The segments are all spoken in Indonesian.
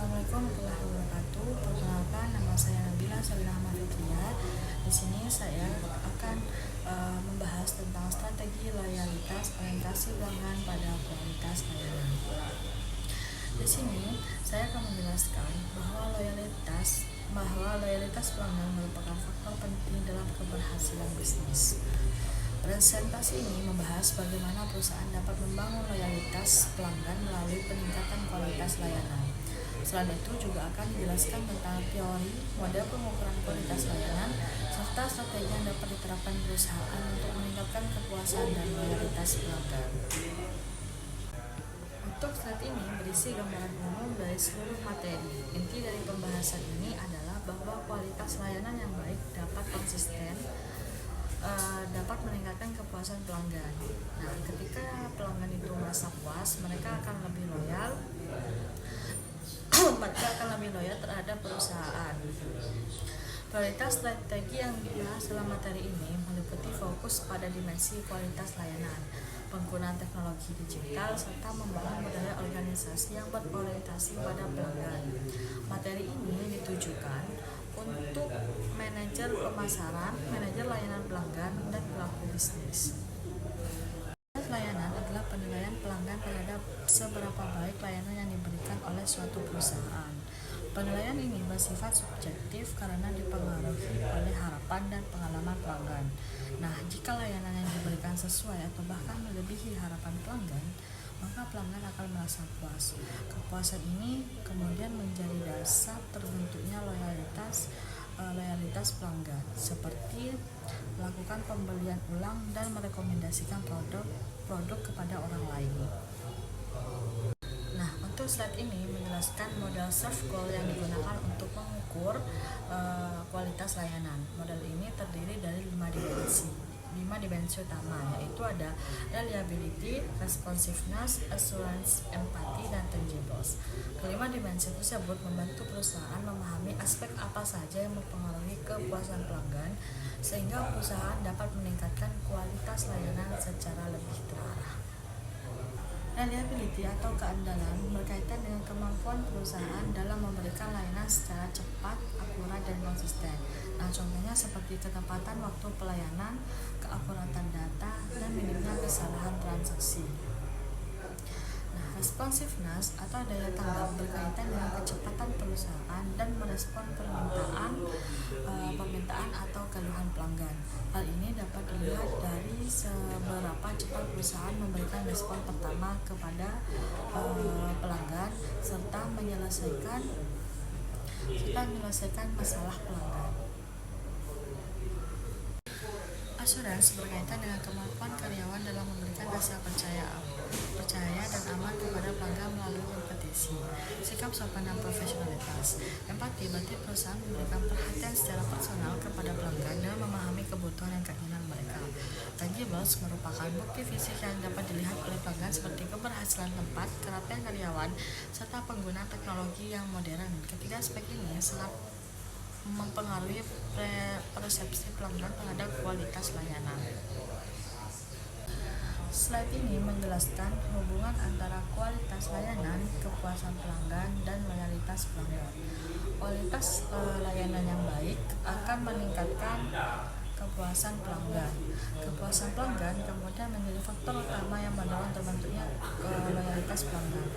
Assalamualaikum warahmatullahi wabarakatuh. Perkenalkan, nama saya Nabila Sabina Ahmad Fitria. Di sini saya akan membahas tentang strategi loyalitas orientasi pelanggan pada kualitas layanan. Di sini saya akan menjelaskan bahwa loyalitas pelanggan merupakan faktor penting dalam keberhasilan bisnis. Presentasi ini membahas bagaimana perusahaan dapat membangun loyalitas pelanggan melalui peningkatan kualitas layanan. Selain itu juga akan dijelaskan tentang teori, model pengukuran kualitas layanan, serta strategi yang dapat diterapkan perusahaan untuk meningkatkan kepuasan dan loyalitas pelanggan. Untuk slide ini berisi gambaran umum dari seluruh materi. Inti dari pembahasan ini adalah bahwa kualitas layanan yang baik dapat konsisten, dapat meningkatkan kepuasan pelanggan. Nah, ketika pelanggan itu merasa puas, mereka akan lebih loyal terhadap perusahaan. Prioritas strategi yang dibahas dalam materi ini meliputi fokus pada dimensi kualitas layanan, penggunaan teknologi digital, serta membangun budaya organisasi yang berorientasi pada pelanggan. Materi ini ditujukan untuk manajer pemasaran, manajer layanan pelanggan, dan pelaku bisnis. Layanan adalah penilaian pelanggan terhadap seberapa baik layanan yang diberikan oleh suatu perusahaan. Penilaian ini bersifat subjektif karena dipengaruhi oleh harapan dan pengalaman pelanggan. Nah, jika layanan yang diberikan sesuai atau bahkan melebihi harapan pelanggan, maka pelanggan akan merasa puas. Kepuasan ini kemudian menjadi dasar terbentuknya loyalitas pelanggan, seperti melakukan pembelian ulang dan merekomendasikan produk kepada orang lain. Nah, untuk slide ini menjelaskan model SERV goal yang digunakan untuk mengukur kualitas layanan. Model ini terdiri dari 5 dimensi utama, yaitu ada reliability, responsiveness, assurance, empathy, dan tangibles. Kelima dimensi tersebut membantu perusahaan memahami aspek apa saja yang mempengaruhi kepuasan pelanggan, sehingga perusahaan dapat meningkatkan kualitas layanan secara lebih terarah. Reliability atau keandalan berkaitan dengan kemampuan perusahaan dalam memberikan layanan secara cepat, akurat, dan konsisten. Nah, contohnya seperti ketepatan waktu pelayanan, keakuratan data, dan minimnya kesalahan transaksi. Nah, responsiveness atau daya tanggap berkaitan dengan kecepatan perusahaan dan merespon permintaan atau keluhan pelanggan. Hal ini dapat dilihat dari seberapa cepat perusahaan memberikan respon pertama kepada pelanggan serta menyelesaikan masalah pelanggan. Assurance berkaitan dengan kemampuan karyawan dalam memberikan rasa percaya dan aman kepada pelanggan melalui kompetisi. Sikap sopan dan profesionalitas. Empati berarti perusahaan memberikan perhatian secara personal kepada pelanggan dan memahami kebutuhan dan keinginan mereka. Tangibles merupakan bukti fisik yang dapat dilihat oleh pelanggan seperti keberhasilan tempat, kerapian karyawan, serta penggunaan teknologi yang modern. Ketiga aspek ini sangat mempengaruhi persepsi pelanggan terhadap kualitas layanan. Slide ini menjelaskan hubungan antara kualitas layanan, kepuasan pelanggan, dan loyalitas pelanggan. Kualitas layanan yang baik akan meningkatkan kepuasan pelanggan. Kepuasan pelanggan kemudian menjadi faktor utama yang mendorong terbentuknya loyalitas pelanggan.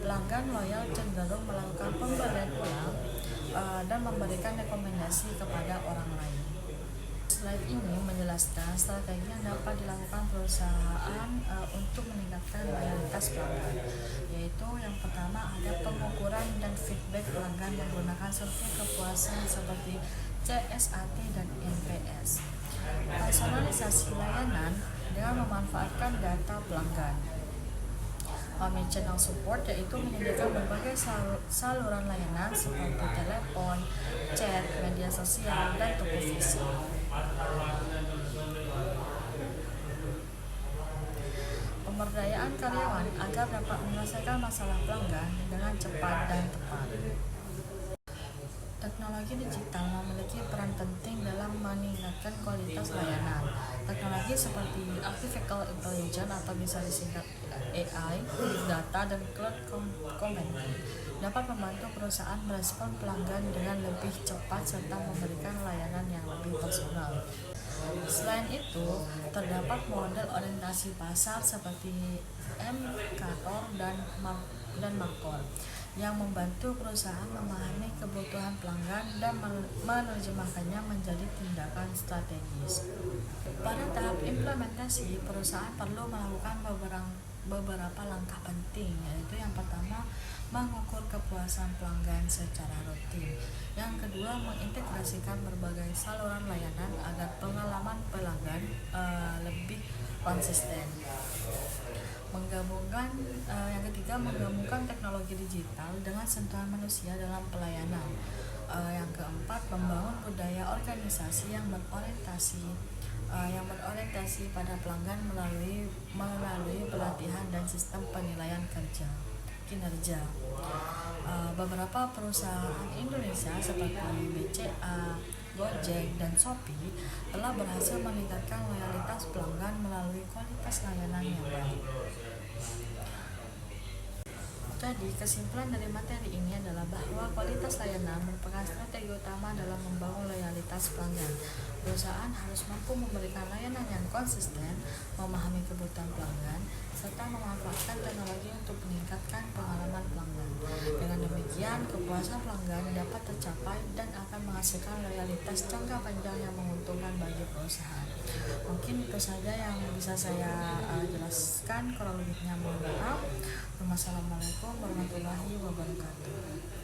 Pelanggan loyal cenderung melakukan pembelian ulang dan memberikan rekomendasi kepada orang lain. Slide ini menjelaskan strategi yang dapat dilakukan perusahaan untuk meningkatkan loyalitas pelanggan, yaitu yang pertama ada pengukuran dan feedback pelanggan menggunakan survei kepuasan seperti CSAT dan NPS. Personalisasi layanan dengan memanfaatkan data pelanggan. Omnichannel support yaitu menyediakan berbagai saluran layanan seperti telepon, chat, media sosial, dan toko fisik. Pemberdayaan karyawan agar dapat menyelesaikan masalah pelanggan dengan cepat dan tepat. Teknologi digital memiliki peran penting dalam meningkatkan kualitas layanan. Teknologi seperti artificial intelligence atau bisa disingkat AI, big data, dan cloud computing dapat membantu perusahaan merespon pelanggan dengan lebih cepat serta memberikan layanan yang lebih personal. Selain itu, terdapat model orientasi pasar seperti Mercator dan Markor yang membantu perusahaan memahami kebutuhan pelanggan dan menerjemahkannya menjadi tindakan strategis. Pada tahap implementasi, perusahaan perlu melakukan beberapa langkah penting, yaitu yang pertama, mengukur kepuasan pelanggan secara rutin. Yang kedua, mengintegrasikan berbagai saluran layanan agar pengalaman pelanggan lebih konsisten. Yang ketiga, menggabungkan teknologi digital dengan sentuhan manusia dalam pelayanan. Yang keempat, membangun budaya organisasi yang berorientasi pada pelanggan melalui pelatihan dan sistem penilaian kinerja. Beberapa perusahaan Indonesia seperti BCA, Gojek, dan Shopee telah berhasil meningkatkan loyalitas pelanggan melalui kualitas layanan yang baik. Jadi, kesimpulan dari materi ini adalah bahwa kualitas layanan merupakan strategi utama dalam membangun loyalitas pelanggan. Perusahaan harus mampu memberikan layanan yang konsisten, memahami kebutuhan pelanggan, serta memanfaatkan teknologi untuk meningkatkan pengalaman pelanggan. Dengan demikian, kepuasan pelanggan dapat tercapai dan akan menghasilkan loyalitas jangka panjang yang menguntungkan bagi perusahaan. Mungkin itu saja yang bisa saya jelaskan. Kurang lebihnya mohon maaf. Wassalamualaikum warahmatullahi wabarakatuh.